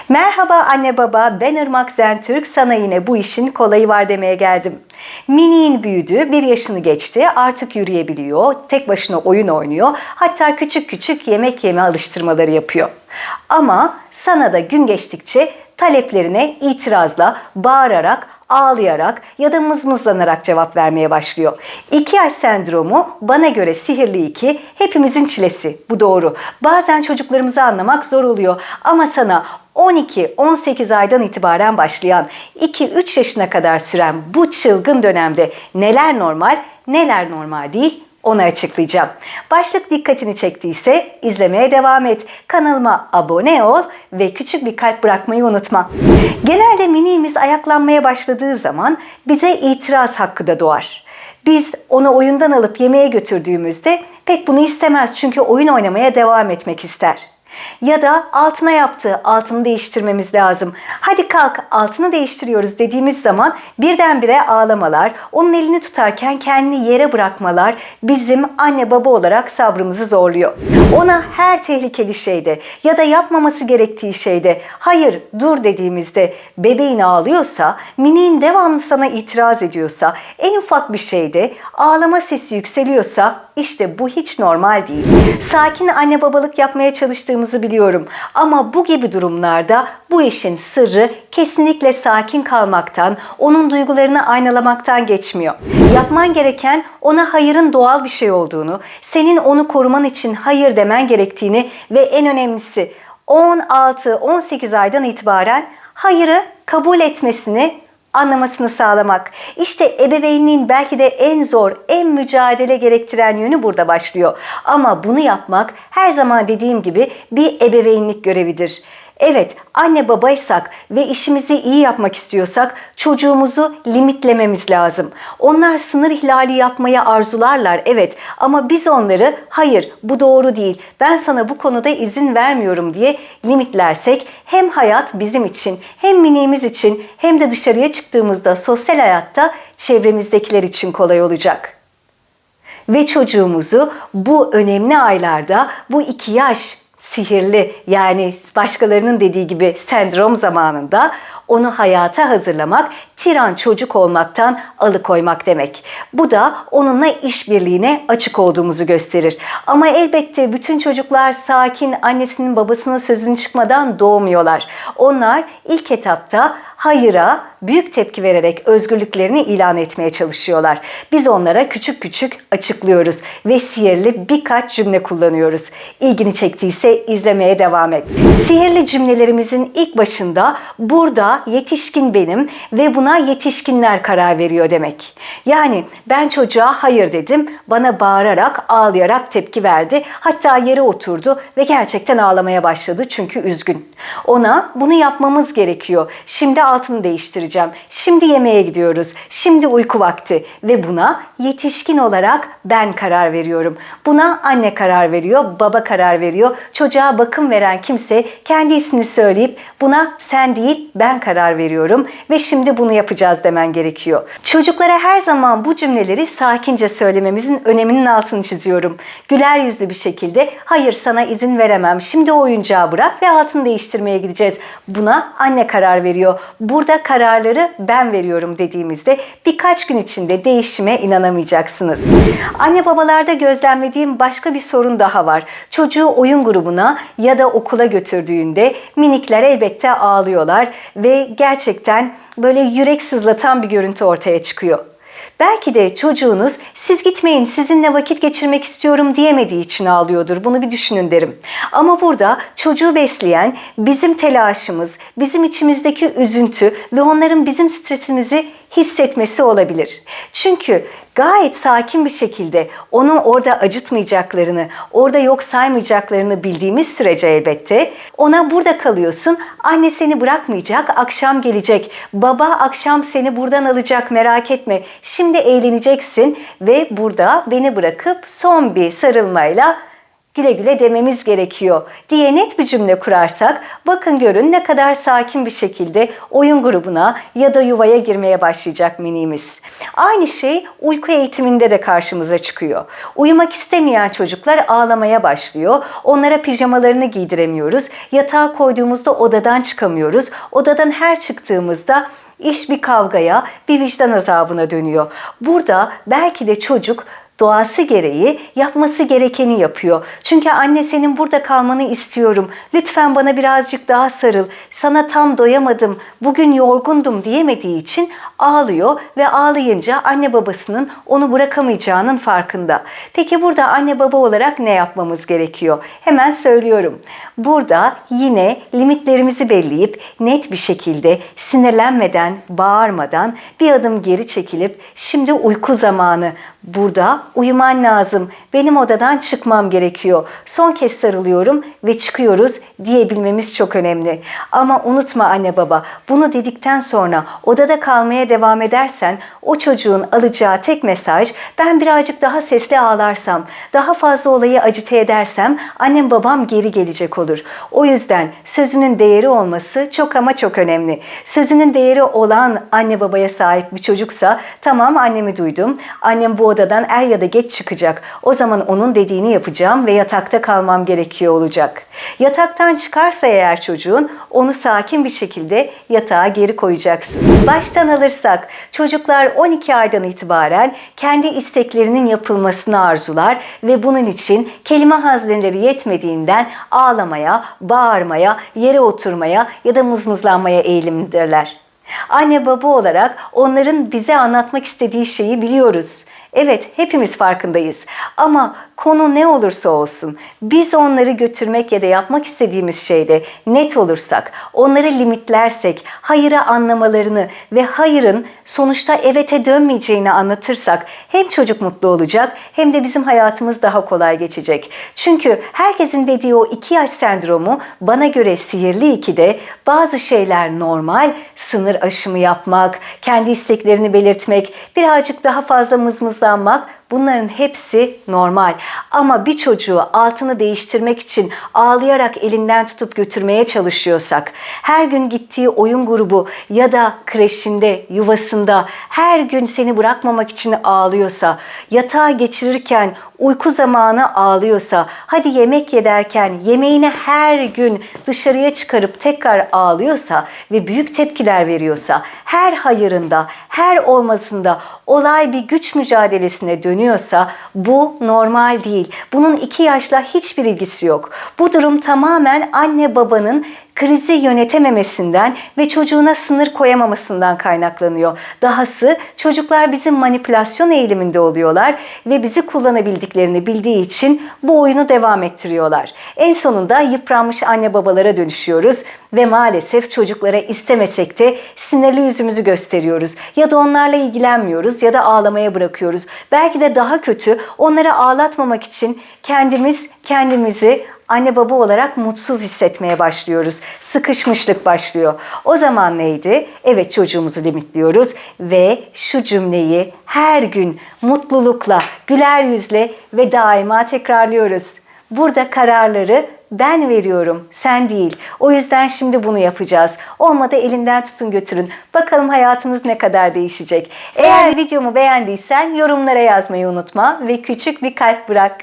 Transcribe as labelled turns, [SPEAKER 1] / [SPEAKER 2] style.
[SPEAKER 1] Merhaba anne baba, ben Irmak Zentürk. Sana yine bu işin kolayı var demeye geldim. Mini'nin büyüdü, 1 yaşını geçti, artık yürüyebiliyor, tek başına oyun oynuyor, hatta küçük küçük yemek yeme alıştırmaları yapıyor. Ama sana da gün geçtikçe taleplerine itirazla, bağırarak, ağlayarak ya da mızmızlanarak cevap vermeye başlıyor. 2 yaş sendromu bana göre sihirli 2, hepimizin çilesi. Bu doğru. Bazen çocuklarımızı anlamak zor oluyor ama sana 12-18 aydan itibaren başlayan 2-3 yaşına kadar süren bu çılgın dönemde neler normal, neler normal değil onu açıklayacağım. Başlık dikkatini çektiyse izlemeye devam et. Kanalıma abone ol ve küçük bir kalp bırakmayı unutma. Genelde minimiz ayaklanmaya başladığı zaman bize itiraz hakkı da doğar. Biz onu oyundan alıp yemeğe götürdüğümüzde pek bunu istemez çünkü oyun oynamaya devam etmek ister. Ya da altına yaptı, altını değiştirmemiz lazım. Hadi kalk, altını değiştiriyoruz dediğimiz zaman birdenbire ağlamalar, onun elini tutarken kendini yere bırakmalar bizim anne baba olarak sabrımızı zorluyor. Ona her tehlikeli şeyde ya da yapmaması gerektiği şeyde hayır dur dediğimizde bebeğin ağlıyorsa, miniğin devamlı sana itiraz ediyorsa, en ufak bir şeyde ağlama sesi yükseliyorsa işte bu hiç normal değil. Sakin anne babalık yapmaya çalıştığımızı biliyorum. Ama bu gibi durumlarda bu işin sırrı kesinlikle sakin kalmaktan, onun duygularını aynalamaktan geçmiyor. Yapman gereken ona hayırın doğal bir şey olduğunu, senin onu koruman için hayır demen gerektiğini ve en önemlisi 16-18 aydan itibaren hayırı kabul etmesini, anlamasını sağlamak. İşte ebeveynliğin belki de en zor, en mücadele gerektiren yönü burada başlıyor. Ama bunu yapmak her zaman dediğim gibi bir ebeveynlik görevidir. Evet, anne babaysak ve işimizi iyi yapmak istiyorsak çocuğumuzu limitlememiz lazım. Onlar sınır ihlali yapmayı arzularlar, evet, ama biz onları hayır bu doğru değil, ben sana bu konuda izin vermiyorum diye limitlersek hem hayat bizim için hem miniğimiz için hem de dışarıya çıktığımızda sosyal hayatta çevremizdekiler için kolay olacak. Ve çocuğumuzu bu önemli aylarda, bu 2 yaş sihirli, yani başkalarının dediği gibi sendrom zamanında onu hayata hazırlamak, tiran çocuk olmaktan alıkoymak demek. Bu da onunla işbirliğine açık olduğumuzu gösterir. Ama elbette bütün çocuklar sakin, annesinin babasının sözünü çıkmadan doğmuyorlar. Onlar ilk etapta hayıra büyük tepki vererek özgürlüklerini ilan etmeye çalışıyorlar. Biz onlara küçük küçük açıklıyoruz ve sihirli birkaç cümle kullanıyoruz. İlgini çektiyse izlemeye devam et. Sihirli cümlelerimizin ilk başında burada yetişkin benim ve buna yetişkinler karar veriyor demek. Yani ben çocuğa hayır dedim, bana bağırarak, ağlayarak tepki verdi. Hatta yere oturdu ve gerçekten ağlamaya başladı çünkü üzgün. Ona bunu yapmamız gerekiyor. Şimdi altını değiştireceğim. Şimdi yemeğe gidiyoruz. Şimdi uyku vakti ve buna yetişkin olarak ben karar veriyorum. Buna anne karar veriyor, baba karar veriyor. Çocuğa bakım veren kimse kendi ismini söyleyip buna sen değil ben karar veriyorum ve şimdi bunu yapacağız demen gerekiyor. Çocuklara her zaman bu cümleleri sakince söylememizin öneminin altını çiziyorum. Güler yüzlü bir şekilde hayır sana izin veremem. Şimdi o oyuncağı bırak ve altını değiştirmeye gideceğiz. Buna anne karar veriyor. Burada kararları ben veriyorum dediğimizde birkaç gün içinde değişime inanamayacaksınız. Anne babalarda gözlemlediğim başka bir sorun daha var. Çocuğu oyun grubuna ya da okula götürdüğünde minikler elbette ağlıyorlar ve gerçekten böyle yürek sızlatan bir görüntü ortaya çıkıyor. Belki de çocuğunuz siz gitmeyin, sizinle vakit geçirmek istiyorum diyemediği için ağlıyordur. Bunu bir düşünün derim. Ama burada çocuğu besleyen bizim telaşımız, bizim içimizdeki üzüntü ve onların bizim stresimizi hissetmesi olabilir. Çünkü gayet sakin bir şekilde onu orada acıtmayacaklarını, orada yok saymayacaklarını bildiğimiz sürece elbette ona burada kalıyorsun, anne seni bırakmayacak, akşam gelecek, baba akşam seni buradan alacak merak etme, şimdi eğleneceksin ve burada beni bırakıp son bir sarılmayla güle güle dememiz gerekiyor diye net bir cümle kurarsak bakın görün ne kadar sakin bir şekilde oyun grubuna ya da yuvaya girmeye başlayacak miniğimiz. Aynı şey uyku eğitiminde de karşımıza çıkıyor. Uyumak istemeyen çocuklar ağlamaya başlıyor. Onlara pijamalarını giydiremiyoruz. Yatağa koyduğumuzda odadan çıkamıyoruz. Odadan her çıktığımızda iş bir kavgaya, bir vicdan azabına dönüyor. Burada belki de çocuk doğası gereği yapması gerekeni yapıyor. Çünkü anne senin burada kalmanı istiyorum. Lütfen bana birazcık daha sarıl. Sana tam doyamadım. Bugün yorgundum diyemediği için ağlıyor ve ağlayınca anne babasının onu bırakamayacağının farkında. Peki burada anne baba olarak ne yapmamız gerekiyor? Hemen söylüyorum. Burada yine limitlerimizi belleyip net bir şekilde sinirlenmeden, bağırmadan bir adım geri çekilip şimdi uyku zamanı. Burada uyuman lazım. Benim odadan çıkmam gerekiyor. Son kez sarılıyorum ve çıkıyoruz diyebilmemiz çok önemli. Ama unutma anne baba, bunu dedikten sonra odada kalmaya devam edersen o çocuğun alacağı tek mesaj ben birazcık daha sesli ağlarsam, daha fazla olayı acite edersem annem babam geri gelecek olur. O yüzden sözünün değeri olması çok ama çok önemli. Sözünün değeri olan anne babaya sahip bir çocuksa tamam annemi duydum. Annem bu odadan er ya da geç çıkacak. O zaman onun dediğini yapacağım ve yatakta kalmam gerekiyor olacak. Yataktan çıkarsa eğer çocuğun onu sakin bir şekilde yatağa geri koyacaksın. Baştan alırsak çocuklar 12 aydan itibaren kendi isteklerinin yapılmasını arzular ve bunun için kelime hazneleri yetmediğinden ağlamaya, bağırmaya, yere oturmaya ya da mızmızlanmaya eğilimlidirler. Anne baba olarak onların bize anlatmak istediği şeyi biliyoruz. Evet, hepimiz farkındayız. Ama konu ne olursa olsun, biz onları götürmek ya da yapmak istediğimiz şeyde net olursak, onları limitlersek, hayırı anlamalarını ve hayırın sonuçta evete dönmeyeceğini anlatırsak, hem çocuk mutlu olacak hem de bizim hayatımız daha kolay geçecek. Çünkü herkesin dediği o 2 yaş sendromu bana göre sihirli 2'de bazı şeyler normal, sınır aşımı yapmak, kendi isteklerini belirtmek, birazcık daha fazla mızmızlanmak, bunların hepsi normal. Ama bir çocuğu altını değiştirmek için ağlayarak elinden tutup götürmeye çalışıyorsak, her gün gittiği oyun grubu ya da kreşinde, yuvasında her gün seni bırakmamak için ağlıyorsa, yatağa geçirirken uyku zamanı ağlıyorsa, hadi yemek yederken yemeğini her gün dışarıya çıkarıp tekrar ağlıyorsa ve büyük tepkiler veriyorsa, her hayırında, her olmasında olay bir güç mücadelesine dönüyorsa bu normal değil. Bunun 2 yaşla hiçbir ilgisi yok. Bu durum tamamen anne babanın krizi yönetememesinden ve çocuğuna sınır koyamamasından kaynaklanıyor. Dahası çocuklar bizim manipülasyon eğiliminde oluyorlar ve bizi kullanabildiklerini bildiği için bu oyunu devam ettiriyorlar. En sonunda yıpranmış anne babalara dönüşüyoruz ve maalesef çocuklara istemesek de sinirli yüzümüzü gösteriyoruz. Ya da onlarla ilgilenmiyoruz ya da ağlamaya bırakıyoruz. Belki de daha kötü, onları ağlatmamak için kendimizi anne baba olarak mutsuz hissetmeye başlıyoruz. Sıkışmışlık başlıyor. O zaman neydi? Evet, çocuğumuzu limitliyoruz ve şu cümleyi her gün mutlulukla, güler yüzle ve daima tekrarlıyoruz. Burada kararları ben veriyorum, sen değil. O yüzden şimdi bunu yapacağız. Olmadı elinden tutun götürün. Bakalım hayatınız ne kadar değişecek. Eğer videomu beğendiysen yorumlara yazmayı unutma ve küçük bir kalp bırak.